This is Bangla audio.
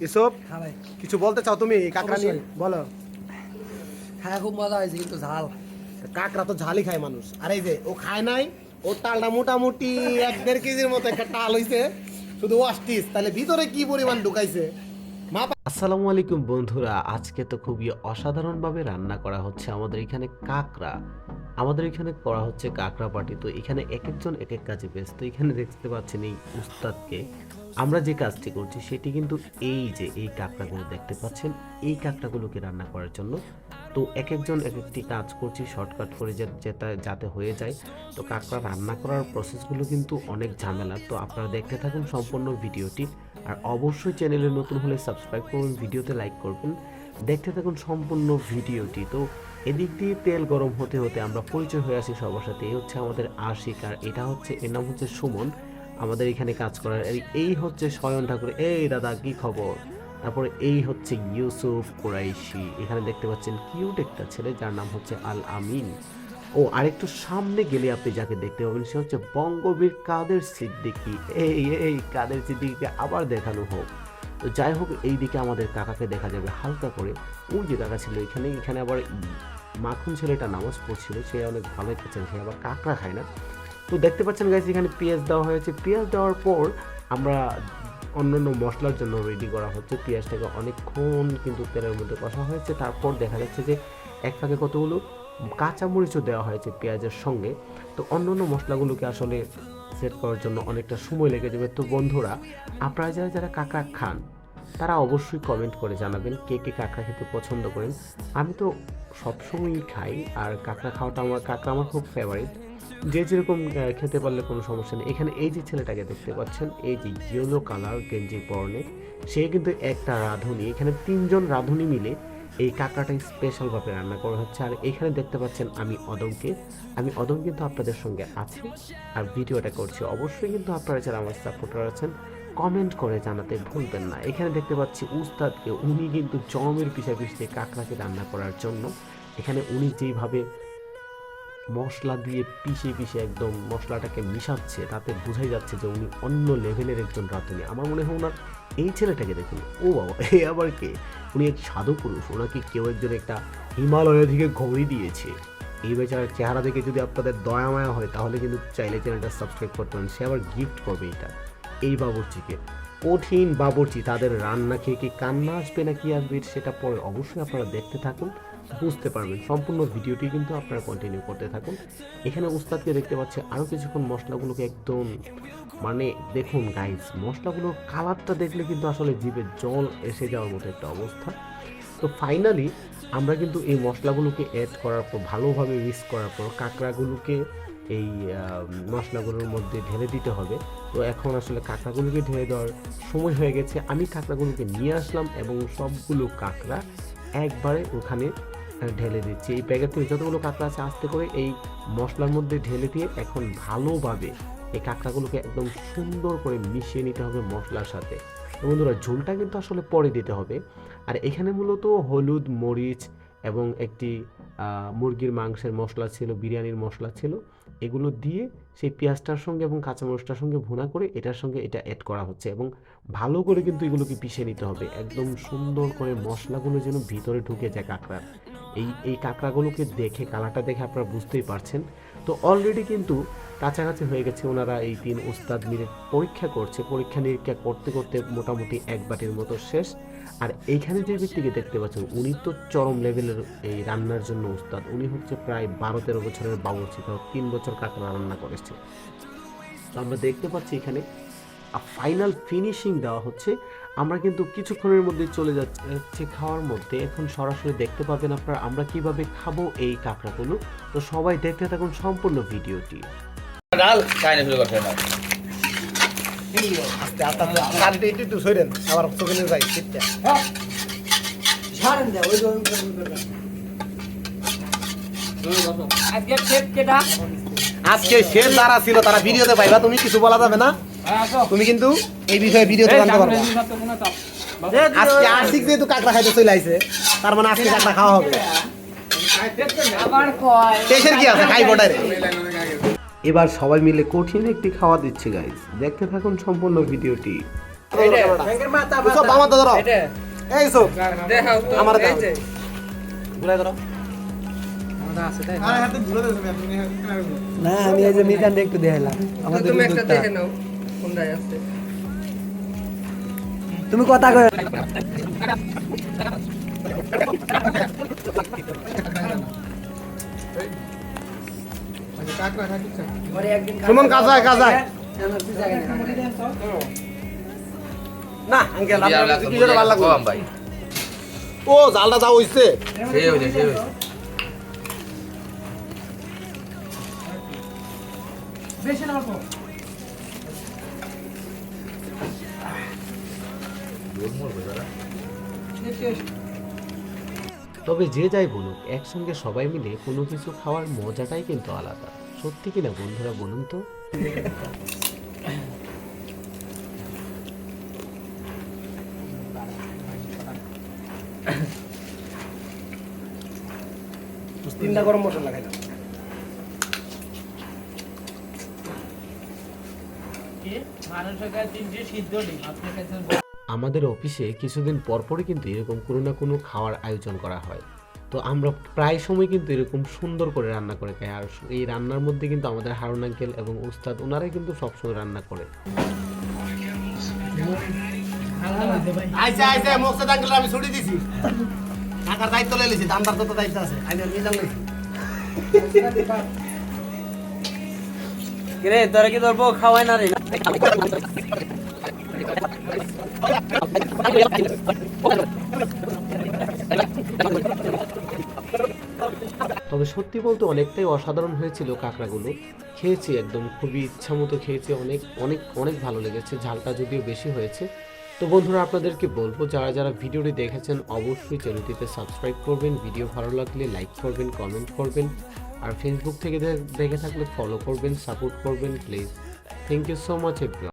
এসব কিছু বলতে চাও তুমি কাঁকড়া নিয়ে? বলো। খায় খুব মজা হয়েছে, কিন্তু ঝাল। কাঁকড়া তো ঝালই খায় মানুষ। আর এই যে ও খায় নাই, ওর টালটা মোটামুটি 1-1.5 কেজির মতো একটা টাল হইছে, শুধু ওয়াস্টিস। তাহলে ভিতরে কি পরিমাণ ঢুকাইছে। আসসালামু আলাইকুম বন্ধুরা, আজকে তো খুবই অসাধারণভাবে রান্না করা হচ্ছে আমাদের এখানে কাঁকড়া। আমাদের এখানে করা হচ্ছে কাঁকড়া পার্টি। তো এখানে এক একজন এক এক কাজে ব্যস্ত। এখানে দেখতে পাচ্ছেন এই উস্তাদকে। আমরা যে কাজটি করছি সেটি কিন্তু এই যে এই কাঁকড়াগুলো দেখতে পাচ্ছেন, এই কাঁকড়াগুলোকে রান্না করার জন্য। তো এক একজন এক একটি কাজ করছি শর্টকাট করে যাতে হয়ে যায়। তো কাঁকড়া রান্না করার প্রসেসগুলো কিন্তু অনেক ঝামেলা। তো আপনারা দেখতে থাকুন সম্পূর্ণ ভিডিওটি। আর অবশ্যই চ্যানেলে নতুন হলে সাবস্ক্রাইব করুন, ভিডিওতে লাইক করবেন, দেখতে থাকুন সম্পূর্ণ ভিডিওটি। তো এদিক দিয়ে তেল গরম হতে হতে আমরা পরিচয় হয়ে আসি সবার সাথে। এই হচ্ছে আমাদের আশিক, আর এটা হচ্ছে, এর নাম হচ্ছে সুমন, আমাদের এখানে কাজ করার। এই হচ্ছে শয়ন ঠাকুর। এই দাদা কি খবর? তারপরে এই হচ্ছে ইউসুফ কুরাইশি। এখানে দেখতে পাচ্ছেন কিউট একটা ছেলে যার নাম হচ্ছে আল আমিন। ও আরেকটু সামনে গেলে আপনি যাকে দেখতে পাবেন সে হচ্ছে বঙ্গবীর কাদের সিদ্দিকী। এই কাদের সিদ্দিকীকে আবার দেখানো হোক। তো যাই হোক, এই দিকে আমাদের কাকাকে দেখা যাবে হালকা করে। ওই যে কাকা ছিল এখানে আবার মাখন ছেলেটা নামাজ পড়ছিল, সে অনেক ভালোই খাচ্ছেন, সে আবার কাঁকড়া খায় না। তো দেখতে পাচ্ছেন গাইস, এখানে পেঁয়াজ দেওয়া হয়েছে। পেঁয়াজ দেওয়ার পর আমরা অন্যান্য মশলার জন্য রেডি করা হচ্ছে। পেঁয়াজটাকে অনেকক্ষণ কিন্তু তেলের মধ্যে কষা হয়েছে। তারপর দেখা যাচ্ছে যে এক ফাঁকে কতগুলো কাঁচামরিচও দেওয়া হয়েছে পেঁয়াজের সঙ্গে। তো অন্যান্য মশলাগুলোকে আসলে সেট করার জন্য অনেকটা সময় লেগে যাবে। তো বন্ধুরা, আপনারা যারা যারা কাঁকড়া খান তারা অবশ্যই কমেন্ট করে জানাবেন কে কে কাঁকড়া খেতে পছন্দ করেন। আমি তো সবসময়ই খাই, আর কাঁকড়া কাঁকড়া আমার খুব ফেভারিট। যে যেরকম খেতে পারলে কোনো সমস্যা নেই। এখানে এই যে ছেলেটাকে দেখতে পাচ্ছেন, এই যে ইয়েলো কালার গেঞ্জি পরনে, সে কিন্তু একটা রাঁধুনি। এখানে 3জন রাঁধুনি মিলে এই কাঁকড়াটা স্পেশালভাবে রান্না করা হচ্ছে। আর এখানে দেখতে পাচ্ছেন আমি অদম কিন্তু আপনাদের সঙ্গে আছি আর ভিডিওটা করছি। অবশ্যই কিন্তু আপনারা যারা আমার সাপোর্টার আছেন কমেন্ট করে জানাতে ভুলবেন না। এখানে দেখতে পাচ্ছি উস্তাদকে, উনি কিন্তু জমের পিছাপিছিয়ে কাঁকড়াকে রান্না করার জন্য। এখানে উনি যেইভাবে মশলা দিয়ে পিষে একদম মশলাটাকে মিশাচ্ছে, তাতে বোঝাই যাচ্ছে যে উনি অন্য লেভেলের একজন রাঁধুনি। আমার মনে হয় ওনার এই ছেলেটাকে দেখুন, ও বাবা, এ আবার কে? উনি এক সাধু পুরুষ, ওনাকে কেউ একজন একটা হিমালয় থেকে ঘড়ি দিয়েছে। এই বেচারার চেহারা দেখে যদি আপনাদের দয়া মায়া হয় তাহলে কিন্তু চাইলে চ্যানেলটা সাবস্ক্রাইব করতে পারেন। সে আবার গিফট করবে এটা এই বাবুর্চিকে। কঠিন বাবুর্চি, তাদের রান্না খেয়ে কি কান্না আসবে না কি আসবে সেটা পরে অবশ্যই আপনারা দেখতে থাকুন, বুঝতে পারবেন। সম্পূর্ণ ভিডিওটি কিন্তু আপনারা কন্টিনিউ করতে থাকুন। এখানে উস্তাদকে দেখতে পাচ্ছি আরও কিছুক্ষণ মশলাগুলোকে একদম, মানে দেখুন গাইস, মশলাগুলোর কালারটা দেখলে কিন্তু আসলে জিভে জল এসে যাওয়ার মতো একটা অবস্থা। তো ফাইনালি আমরা কিন্তু এই মশলাগুলোকে অ্যাড করার পর, ভালোভাবে মিক্স করার পর কাঁকড়াগুলোকে এই মশলাগুলোর মধ্যে ঢেলে দিতে হবে। তো এখন আসলে কাঁকড়াগুলোকে ঢেলে দেওয়ার সময় হয়ে গেছে। আমি কাঁকড়াগুলোকে নিয়ে আসলাম এবং সবগুলো কাঁকড়া একবারে ওখানে ঢেলে দিচ্ছি। এই প্যাকেট থেকে যতগুলো কাঁকড়া আছে আস্তে করে এই মশলার মধ্যে ঢেলে দিয়ে এখন ভালোভাবে এই কাঁকড়াগুলোকে একদম সুন্দর করে মিশিয়ে নিতে হবে মশলার সাথে। বন্ধুরা, ঝোলটা কিন্তু আসলে পরে দিতে হবে। আর এখানে মূলত হলুদ, মরিচ এবং একটি মুরগির মাংসের মশলা ছিল, বিরিয়ানির মশলা ছিল, এগুলো দিয়ে সেই পেঁয়াজটার সঙ্গে এবং কাঁচামরিচটার সঙ্গে ভুনা করে এটার সঙ্গে এটা অ্যাড করা হচ্ছে এবং ভালো করে কিন্তু এগুলোকে পিষে নিতে হবে একদম সুন্দর করে, মশলাগুলো যেন ভিতরে ঢুকে যায় কাঁকড়ার। এই কাঁকড়াগুলোকে দেখে, কালারটা দেখে আপনারা বুঝতেই পারছেন। তো অলরেডি কিন্তু কাছাকাছি হয়ে গেছে। ওনারা এই 3 উস্তাদ মিলে পরীক্ষা করছে, পরীক্ষা নিরীক্ষা করতে করতে মোটামুটি এক বাটির মতো শেষ। আর এইখানে যে ব্যক্তিকে দেখতে পাচ্ছেন উনি তো চরম লেভেলের এই রান্নার জন্য উস্তাদ। উনি হচ্ছে প্রায় 12-13 বছরের বাবুর্চি, 3 বছর কাঁকড়া রান্না করেছে। তো আমরা দেখতে পাচ্ছি এখানে ফাইনাল ফিনিশিং দেওয়া হচ্ছে। আমরা কিন্তু কিছুক্ষণের মধ্যে চলে যাচ্ছি খাওয়ার মধ্যে। এখন সরাসরি দেখতে পাবেন আপনারা আমরা কিভাবে খাবো এই কাঁকড়াগুলো। তো সবাই দেখতে থাকুন সম্পূর্ণ ভিডিওটি। ডাল খাই না শুরু করতে না। একটু সরেন, আবার চোখে নিয়ে যাই শীতটা। ঝাড়েন দেয়, ওই আজকে শেষ যারা ছিল তারা ভিডিওতে পাইবা, তুমি কিছু বলা যাবে না। তুমি কিন্তু এই বিষয়ে ভিডিওতে জানতে পারবে। আজকে আশিক যেহেতু কাঁকড়া খাইতে চলে আইছে, তার মানে আজকে কাঁকড়া খাওয়া হবে। শেষের কি আছে, খাই বটারে। এবার সবাই মিলে কঠিন একটি খাওয়া দিচ্ছে গাইস, দেখতে থাকুন সম্পূর্ণ ভিডিওটি। ব্যাংকের মাথা সব আমার তো ধরো এটা এই সব দেখাও তো আমার এই যে ঘুরে ধরো আমাদের আছে তাই আরে হাতে ঘুরে দেছো আপনি না আমি এই যে মিজান একটু দেখাইলাম আমাদের তুমি একটা দেখে নাও কোনটায় আছে তুমি কথা কই সুমন কাজায় না আঙ্কেল আপনার কি জন্য ভালো লাগলো কম ভাই ও জালটা যাও হইছে সেই হয়েছে তবে যে যাই বলুক একসঙ্গে সবাই মিলে কোনো কিছু খাওয়ার মজাটাই কিন্তু আলাদা, সত্যি কিনা বন্ধুরা বলুন তো? তিনটা গরম মশলা লাগাইলাম আমাদের অফিসে কিছুদিন পরপরই কিন্তু এরকম কোনো না কোনো খাওয়ার আয়োজন করা হয়। তো আমরা প্রায় সময় কিন্তু এরকম সুন্দর করে রান্না করে খাই, আর এই রান্নার মধ্যে কিন্তু আমাদের হারুন আঙ্কেল এবং উস্তাদ ওনারাই কিন্তু সবসময় রান্না করে। আইছে আইছে মোকসেদ আঙ্কেল আমি ছুটি দিছি টাকার দায়িত্ব লয়ে লিছি দামদার তো দায়িত্ব আছে আমি নিলাম লিছি কিরে তোরা কি তোর বউ খাওয়াই না রে তবে সত্যি বলতে অনেকটাই অসাধারণ হয়েছিল কাঁকড়াগুলো। খেয়েছি একদম খুবই ইচ্ছা মতো খেয়েছি, অনেক অনেক অনেক ভালো লেগেছে, ঝালটা যদিও বেশি হয়েছে। তো বন্ধুরা আপনাদেরকে বলবো যারা যারা ভিডিওটি দেখেছেন অবশ্যই চ্যানেলটিতে সাবস্ক্রাইব করবেন, ভিডিও ভালো লাগলে লাইক করবেন, কমেন্ট করবেন, আর ফেসবুক থেকে দেখে থাকলে ফলো করবেন, সাপোর্ট করবেন please. Thank you so much everyone.